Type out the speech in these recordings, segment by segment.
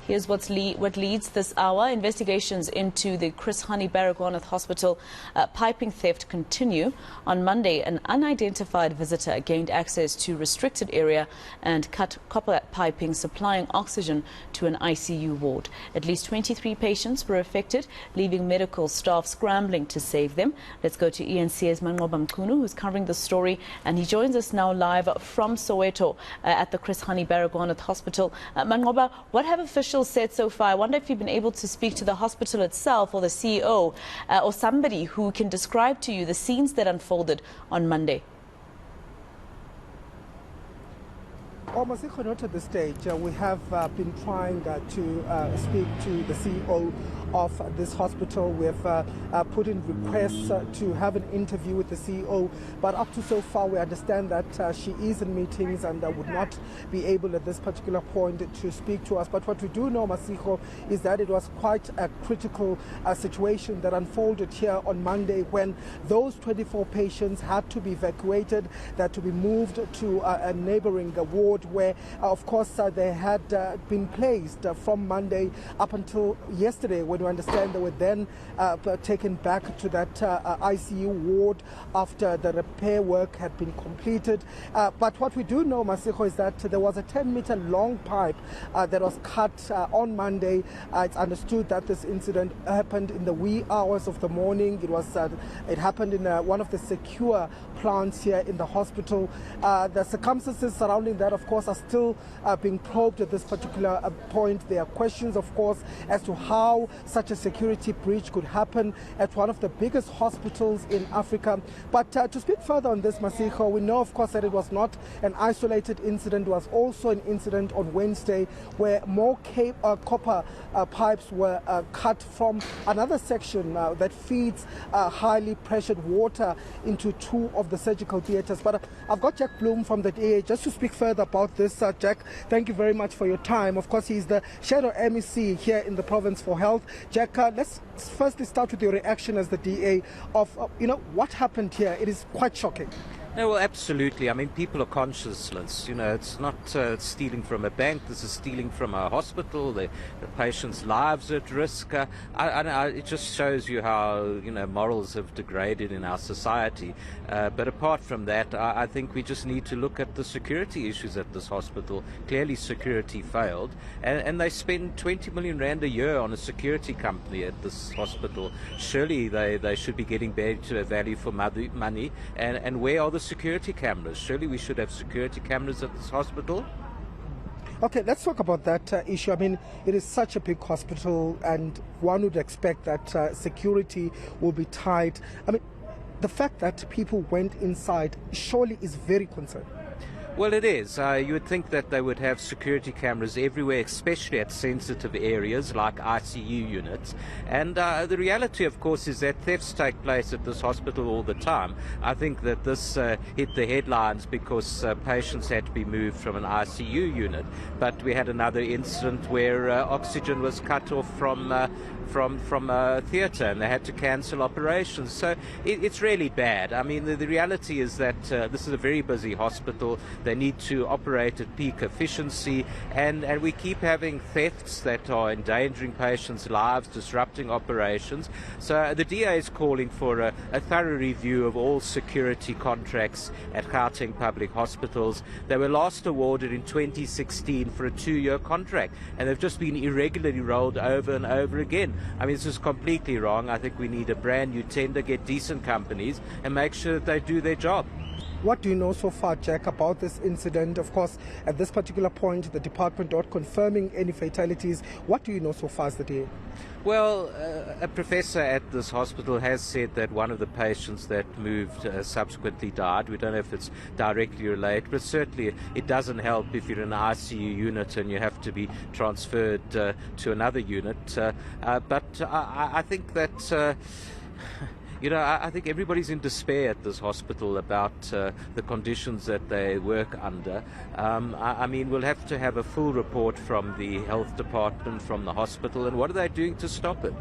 Here's what leads this hour. Investigations into the Chris Hani Baragwanath Hospital piping theft continue. On Monday, an unidentified visitor gained access to restricted area and cut copper piping supplying oxygen to an ICU ward. At least 23 patients were affected, leaving medical staff scrambling to save them. Let's go to eNCA's Manqoba Mchunu, who's covering the story, and he joins us now live from Soweto at the Chris Hani Baragwanath Hospital. Manqoba, what have officials said so far? I wonder if you've been able to speak to the hospital itself or the CEO or somebody who can describe to you the scenes that unfolded on Monday. Almost not at this stage. We have been trying to speak to the CEO of this hospital. We have put in requests to have an interview with the CEO, but up to so far we understand that she is in meetings and would not be able at this particular point to speak to us. But what we do know, Masiko, is that it was quite a critical situation that unfolded here on Monday when those 24 patients had to be evacuated, that to be moved to a neighboring ward where, of course, they had been placed from Monday up until yesterday, when we understand they were then taken back to that ICU ward after the repair work had been completed. But what we do know, Masiko, is that there was a 10-meter long pipe that was cut on Monday. It's understood that this incident happened in the wee hours of the morning. It happened in one of the secure plants here in the hospital. The circumstances surrounding that, of course, are still being probed at this particular point. There are questions, of course, as to how such a security breach could happen at one of the biggest hospitals in Africa. But to speak further on this, Masiko, we know, of course, that it was not an isolated incident. It was also an incident on Wednesday where more copper pipes were cut from another section that feeds highly pressured water into two of the surgical theatres. But I've got Jack Bloom from the DA just to speak further about this. Jack, thank you very much for your time. Of course, he's the Shadow MEC here in the province for health. Jack, let's firstly start with your reaction as the DA of, what happened here. It is quite shocking. No, well, absolutely. I mean, people are conscienceless. It's not stealing from a bank. This is stealing from a hospital. The patients' lives are at risk. It just shows you how, morals have degraded in our society. But apart from that, I think we just need to look at the security issues at this hospital. Clearly, security failed. And they spend 20 million rand a year on a security company at this hospital. Surely they should be getting better value for money. And where are the security cameras? Surely we should have security cameras at this hospital. Okay, let's talk about that issue. I mean, it is such a big hospital and one would expect that security will be tight. I mean, the fact that people went inside surely is very concerning. Well, it is. You would think that they would have security cameras everywhere, especially at sensitive areas like ICU units. And the reality, of course, is that thefts take place at this hospital all the time. I think that this hit the headlines because patients had to be moved from an ICU unit. But we had another incident where oxygen was cut off from a theatre and they had to cancel operations. So it's really bad. I mean, the reality is that this is a very busy hospital. They need to operate at peak efficiency, and we keep having thefts that are endangering patients' lives, disrupting operations. So the DA is calling for a thorough review of all security contracts at Gauteng public hospitals. They were last awarded in 2016 for a 2-year contract, and they've just been irregularly rolled over and over again. I mean, this is completely wrong. I think we need a brand new tender, get decent companies, and make sure that they do their job. What do you know so far, Jack, about this incident? Of course, at this particular point, the department not confirming any fatalities. What do you know so far as the day? Well, a professor at this hospital has said that one of the patients that moved subsequently died. We don't know if it's directly related, but certainly it doesn't help if you're in an ICU unit and you have to be transferred to another unit. But I think that... I think everybody's in despair at this hospital about the conditions that they work under. I mean, we'll have to have a full report from the health department, from the hospital, and what are they doing to stop it?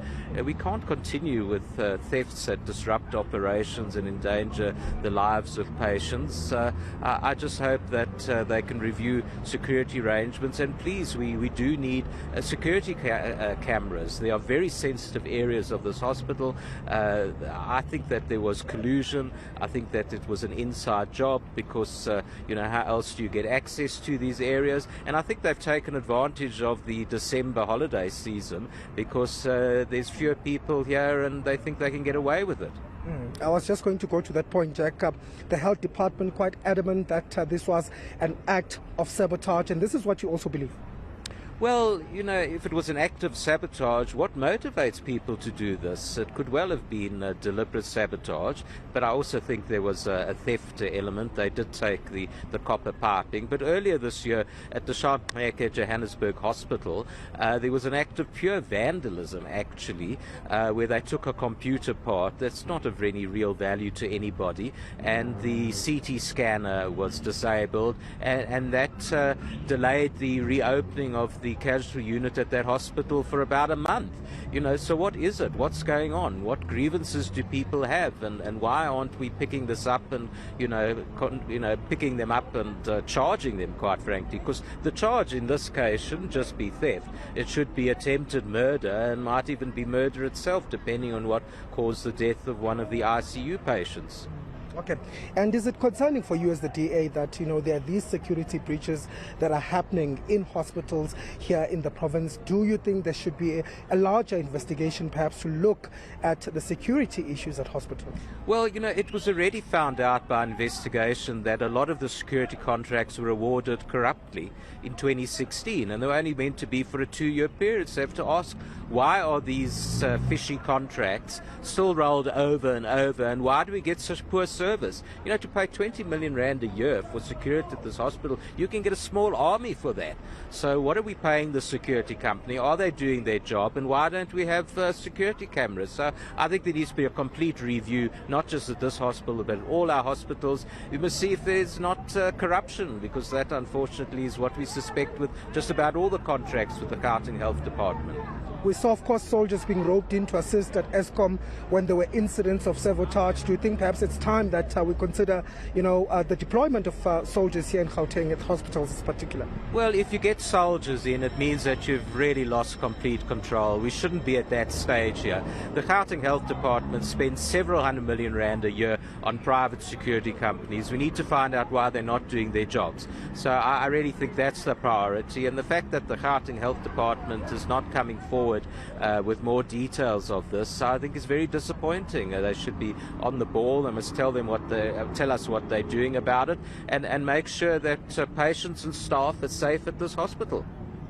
We can't continue with thefts that disrupt conduct operations and endanger the lives of patients. I just hope that they can review security arrangements, and please, we do need security cameras. They are very sensitive areas of this hospital. I think that there was collusion. I think that it was an inside job because, how else do you get access to these areas? And I think they've taken advantage of the December holiday season because there's fewer people here and they think they can get away with it. I was just going to go to that point, Jack. The health department quite adamant that this was an act of sabotage, and this is what you also believe. Well, if it was an act of sabotage, what motivates people to do this? It could well have been deliberate sabotage, but I also think there was a theft element. They did take the copper piping. But earlier this year at the Manqoba Johannesburg Hospital, there was an act of pure vandalism, actually, where they took a computer part that's not of any real value to anybody, and the CT scanner was disabled, and that delayed the reopening of the casualty unit at that hospital for about a month. So what is it? What's going on? What grievances do people have? And why aren't we picking this up and, picking them up and charging them, quite frankly? Because the charge in this case shouldn't just be theft. It should be attempted murder and might even be murder itself, depending on what caused the death of one of the ICU patients. Okay. And is it concerning for you as the DA that, there are these security breaches that are happening in hospitals here in the province? Do you think there should be a larger investigation perhaps to look at the security issues at hospitals? Well, it was already found out by investigation that a lot of the security contracts were awarded corruptly in 2016, and they were only meant to be for a 2-year period. So you have to ask, why are these fishy contracts still rolled over and over, and why do we get such poor service? To pay 20 million rand a year for security at this hospital, you can get a small army for that. So what are we paying the security company? Are they doing their job? And why don't we have security cameras? So I think there needs to be a complete review, not just at this hospital, but at all our hospitals. We must see if there's not corruption, because that unfortunately is what we suspect with just about all the contracts with the Gauteng Health Department. We saw, of course, soldiers being roped in to assist at Eskom when there were incidents of sabotage. Do you think perhaps it's time that we consider, the deployment of soldiers here in Gauteng at hospitals in particular? Well, if you get soldiers in, it means that you've really lost complete control. We shouldn't be at that stage here. The Gauteng Health Department spends several hundred million rand a year on private security companies. We need to find out why they're not doing their jobs. So I really think that's the priority. And the fact that the Gauteng Health Department is not coming forward with more details of this, I think is very disappointing. They should be on the ball. They must tell us what they're doing about it, and make sure that patients and staff are safe at this hospital.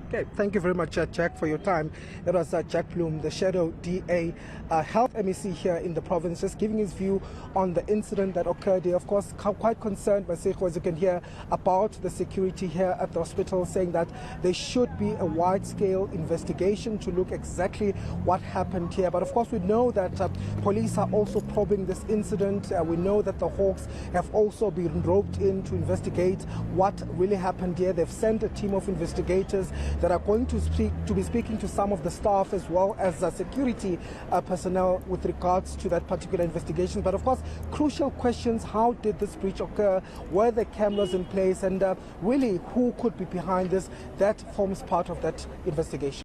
Okay, thank you very much, Jack, for your time. That was Jack Bloom, the Shadow DA, Health MEC here in the province, just giving his view on the incident that occurred here. Of course, quite concerned, as you can hear, about the security here at the hospital, saying that there should be a wide-scale investigation to look exactly what happened here. But of course, we know that police are also probing this incident. We know that the Hawks have also been roped in to investigate what really happened here. They've sent a team of investigators that are going to be speaking to some of the staff as well as security personnel with regards to that particular investigation. But of course, crucial questions: how did this breach occur? Were the cameras in place? And really, who could be behind this? That forms part of that investigation.